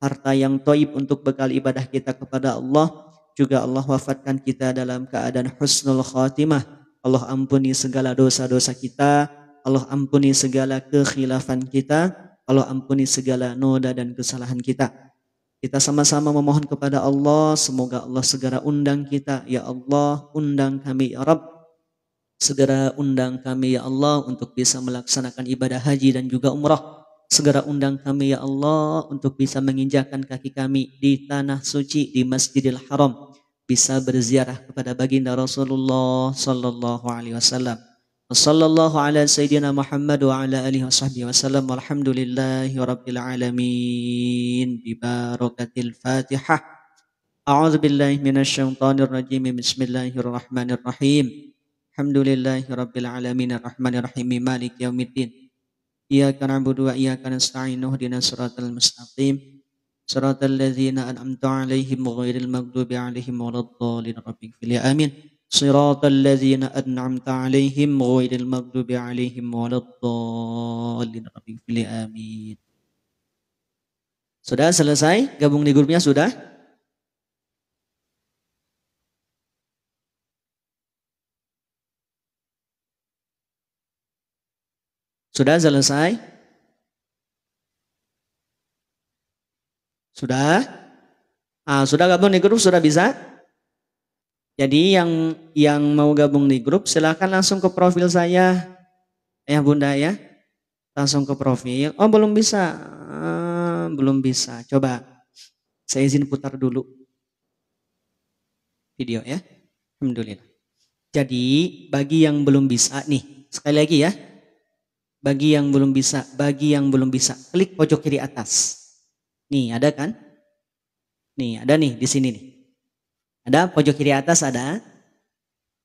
harta yang thayyib untuk bekal ibadah kita kepada Allah. Juga Allah wafatkan kita dalam keadaan husnul khatimah. Allah ampuni segala dosa-dosa kita. Allah ampuni segala kekhilafan kita. Allah ampuni segala noda dan kesalahan kita. Kita sama-sama memohon kepada Allah, semoga Allah segera undang kita. Ya Allah, undang kami ya Rabb. Segera undang kami ya Allah untuk bisa melaksanakan ibadah haji dan juga umrah. Segera undang kami ya Allah untuk bisa menginjakkan kaki kami di tanah suci di Masjidil Haram. Bisa berziarah kepada baginda Rasulullah sallallahu alaihi wasallam. Wassallallahu ala sayyidina Muhammad wa ala alihi washabbihi wasallam walhamdulillahi rabbil alamin bi barakatil Fatihah. A'udzu billahi minasyaitonir rajim. Bismillahirrahmanirrahim. Alhamdulillahi rabbil alamin arrahmanir rahim maliki yaumiddin. Iyyaka na'budu wa iyyaka nasta'in ihdinas siratal mustaqim. Siratal ladzina an'amta 'alaihim ghairil maghdubi 'alaihim waladdallin. Rabbighfir li amin. Siratal ladzina an'amta 'alaihim ghairil maghdubi 'alaihim waladdallin. Rabbighfir li amin. Sudah selesai? Gabung di grupnya sudah? Sudah selesai? Sudah? Sudah gabung di grup sudah bisa? Jadi yang mau gabung di grup silahkan langsung ke profil saya. Ya Bunda ya. Langsung ke profil. Oh belum bisa. Belum bisa. Coba saya izin putar dulu video ya. Alhamdulillah. Jadi bagi yang belum bisa nih. Sekali lagi ya. Bagi yang belum bisa, klik pojok kiri atas. Nih, ada kan? Nih, ada nih di sini nih. Ada pojok kiri atas ada.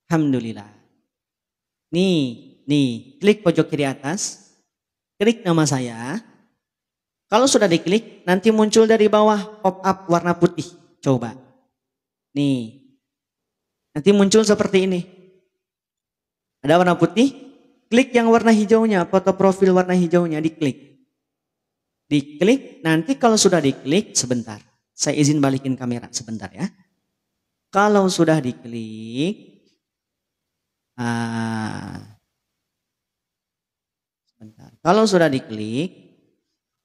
Alhamdulillah. Nih, klik pojok kiri atas. klik nama saya. Kalau sudah diklik, nanti muncul dari bawah pop-up warna putih. Coba. Nih. Nanti muncul seperti ini. Ada warna putih, klik yang warna hijaunya, foto profil warna hijaunya, diklik. Diklik, nanti kalau sudah diklik, sebentar. Saya izin balikin kamera sebentar ya. Kalau sudah diklik, sebentar. Kalau sudah diklik,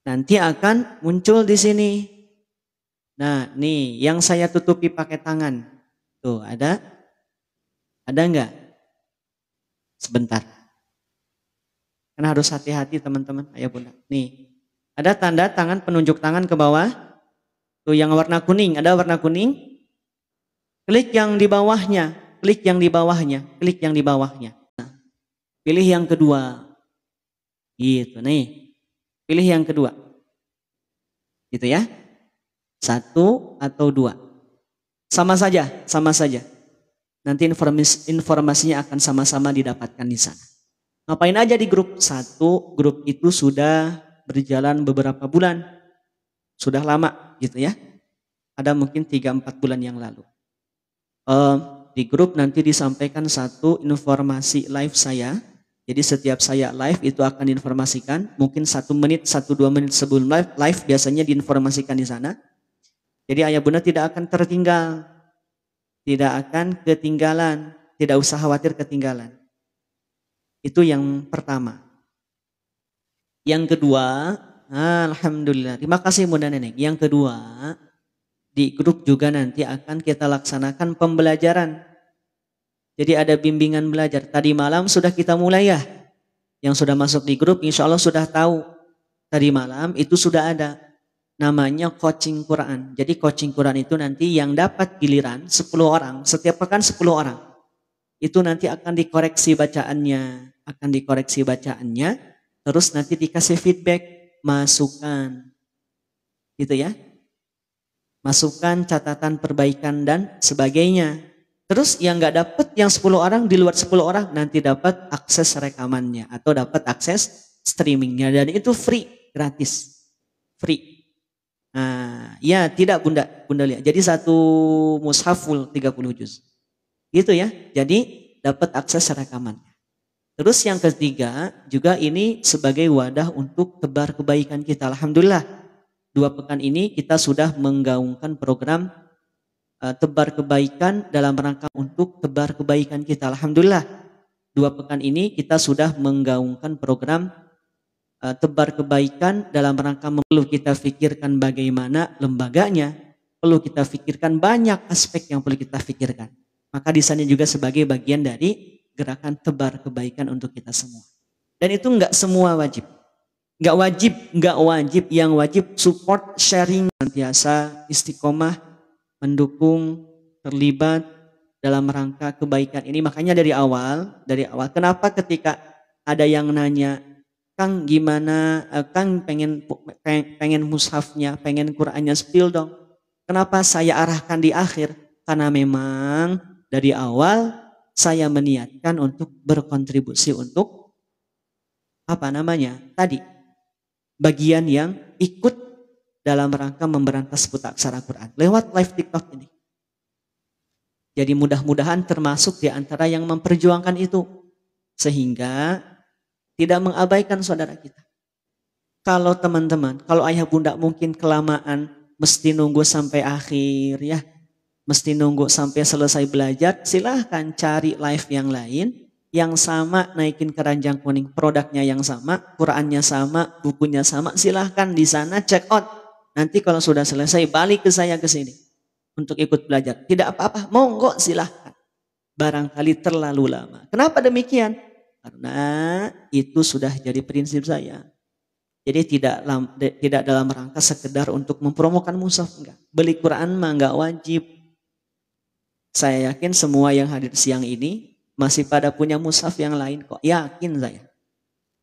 nanti akan muncul di sini. Nah, nih yang saya tutupi pakai tangan. Tuh, ada? Ada enggak? Sebentar. Karena harus hati-hati teman-teman, ayah bunda. Nih, ada tanda tangan penunjuk tangan ke bawah. Tuh yang warna kuning, ada warna kuning. Klik yang di bawahnya, klik yang di bawahnya, klik yang di bawahnya. Nah, pilih yang kedua. Gitu nih. Pilih yang kedua. Gitu ya. 1 atau 2. Sama saja, sama saja. Nanti informasinya akan sama-sama didapatkan di sana. Ngapain aja di grup? 1, grup itu sudah berjalan beberapa bulan. Sudah lama gitu ya. Ada mungkin 3-4 bulan yang lalu. Di grup nanti disampaikan satu informasi live saya. Jadi setiap saya live itu akan diinformasikan. Mungkin 1 menit, 1-2 menit sebelum live biasanya diinformasikan di sana. Jadi ayah bunda tidak akan tertinggal. Tidak akan ketinggalan. Tidak usah khawatir ketinggalan. Itu yang pertama. Yang kedua, alhamdulillah. Terima kasih Bunda Neneng. Yang kedua, di grup juga nanti akan kita laksanakan pembelajaran. Jadi ada bimbingan belajar. Tadi malam sudah kita mulai ya. Yang sudah masuk di grup insya Allah sudah tahu. Tadi malam itu sudah ada. Namanya coaching Quran. Jadi coaching Quran itu nanti yang dapat giliran 10 orang. Setiap pekan 10 orang. Itu nanti akan dikoreksi bacaannya. Terus nanti dikasih feedback. Masukan. Gitu ya. Masukan, catatan, perbaikan dan sebagainya. Terus yang nggak dapat yang 10 orang, di luar 10 orang nanti dapat akses rekamannya atau dapat akses streamingnya dan itu free, gratis. Free. Nah, ya tidak Bunda lihat. Jadi 1 mushaf full 30 juz. Gitu ya. Jadi dapat akses rekamannya. Terus yang ketiga juga ini sebagai wadah untuk tebar kebaikan kita. Alhamdulillah. 2 pekan ini kita sudah menggaungkan program tebar kebaikan dalam rangka untuk tebar kebaikan kita. Alhamdulillah 2 pekan ini kita sudah menggaungkan program tebar kebaikan dalam rangka perlu kita pikirkan bagaimana lembaganya, perlu kita pikirkan banyak aspek yang perlu kita pikirkan. Maka di sana juga sebagai bagian dari gerakan tebar kebaikan untuk kita semua. Dan itu enggak semua wajib. Enggak wajib, yang wajib support sharing senantiasa istiqomah mendukung, terlibat dalam rangka kebaikan ini. Makanya dari awal, kenapa ketika ada yang nanya, Kang gimana, Kang pengen mushafnya, pengen Qur'annya spill dong. Kenapa saya arahkan di akhir? Karena memang dari awal saya meniatkan untuk berkontribusi untuk tadi bagian yang ikut dalam rangka memberantas buta aksara Quran lewat live TikTok ini. Jadi mudah-mudahan termasuk di antara yang memperjuangkan itu sehingga tidak mengabaikan saudara kita. Kalau teman-teman, kalau ayah bunda mungkin kelamaan mesti nunggu sampai akhir ya, mesti nunggu sampai selesai belajar, silahkan cari live yang lain yang sama, naikin keranjang kuning, produknya yang sama, Qurannya sama, bukunya sama, silahkan di sana check out. Nanti kalau sudah selesai balik ke saya ke sini untuk ikut belajar. Tidak apa-apa, monggo silahkan. Barangkali terlalu lama. Kenapa demikian? Karena itu sudah jadi prinsip saya. Jadi tidak dalam rangka sekedar untuk mempromokan mushaf, enggak. Beli Quran mah enggak wajib. Saya yakin semua yang hadir siang ini masih pada punya mushaf yang lain kok. Yakin saya.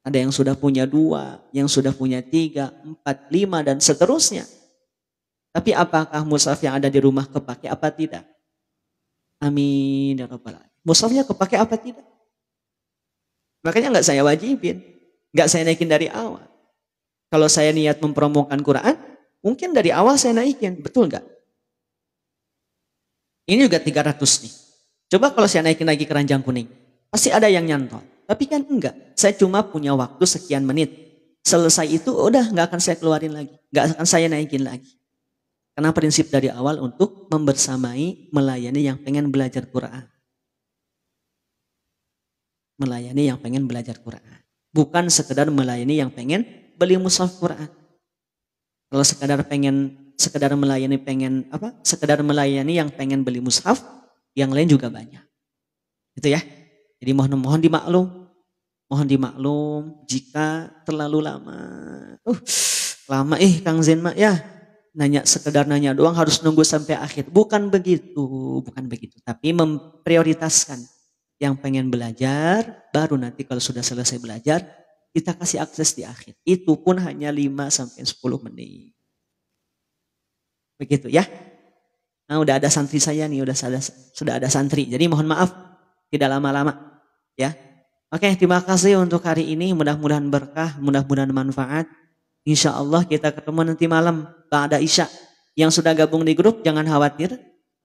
Ada yang sudah punya 2, yang sudah punya 3, 4, 5 dan seterusnya. Tapi apakah mushaf yang ada di rumah kepake apa tidak? Amin ya rabbal alamin. Mushafnya kepake apa tidak? Makanya enggak saya wajibin. Nggak saya naikin dari awal. Kalau saya niat mempromokan Quran, mungkin dari awal saya naikin, betul nggak? Ini juga 300 nih. Coba kalau saya naikin lagi keranjang kuning, pasti ada yang nyantol. Tapi kan enggak, saya cuma punya waktu sekian menit. Selesai itu udah nggak akan saya keluarin lagi, nggak akan saya naikin lagi. Karena prinsip dari awal untuk membersamai, melayani yang pengen belajar Quran. Melayani yang pengen belajar Quran. Bukan sekedar melayani yang pengen beli mushaf Quran. Kalau sekedar melayani yang pengen beli mushaf, yang lain juga banyak. Itu ya. Jadi mohon dimaklum jika terlalu lama. Lama Kang Zen mah ya. Sekedar nanya doang harus nunggu sampai akhir. Bukan begitu. Tapi memprioritaskan yang pengen belajar, baru nanti kalau sudah selesai belajar, kita kasih akses di akhir. Itu pun hanya 5-10 menit. Begitu ya. Nah, udah ada santri saya nih, sudah ada santri. Jadi mohon maaf, tidak lama-lama. Ya. Oke, terima kasih untuk hari ini. Mudah-mudahan berkah, mudah-mudahan manfaat. Insya Allah kita ketemu nanti malam, ba'da Isya. Yang sudah gabung di grup, jangan khawatir.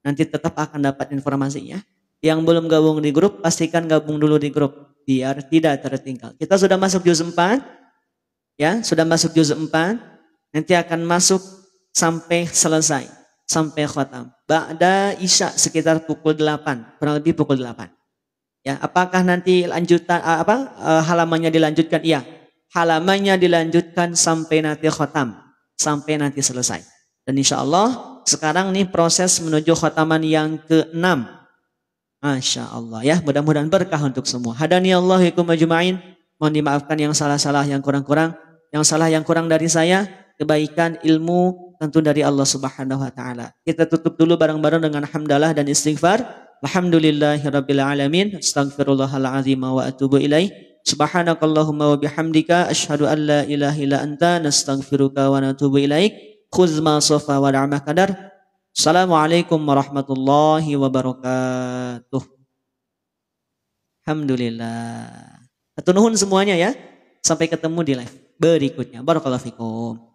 Nanti tetap akan dapat informasinya. Yang belum gabung di grup, pastikan gabung dulu di grup. Biar tidak tertinggal. Kita sudah masuk juz 4. Ya, sudah masuk juz 4. Nanti akan masuk sampai selesai. Sampai khatam. Ba'da Isya sekitar pukul 8. Kurang lebih pukul 8. Ya, apakah nanti halamannya dilanjutkan? Iya. Halamannya dilanjutkan sampai nanti khatam. Sampai nanti selesai. Dan insya Allah sekarang nih proses menuju khataman yang ke-6. Masya Allah ya, mudah-mudahan berkah untuk semua. Hadani Allah ikum ajma'in. Mohon dimaafkan yang salah-salah, yang kurang-kurang. Yang salah yang kurang dari saya, kebaikan, ilmu tentu dari Allah Subhanahu wa taala. Kita tutup dulu bareng-bareng dengan hamdalah dan istighfar. Alhamdulillahirabbil alamin. Astaghfirullahalazim wa atubu ilaih. Subhanakallahumma wa bihamdika asyhadu an la ilaha illa anta nastaghfiruka wa natubu ilaik. Khudz ma safa wa da'ma qadar. Assalamualaikum warahmatullahi wabarakatuh. Alhamdulillah. Hatur nuhun semuanya ya. Sampai ketemu di live berikutnya. Barakallahu fikum.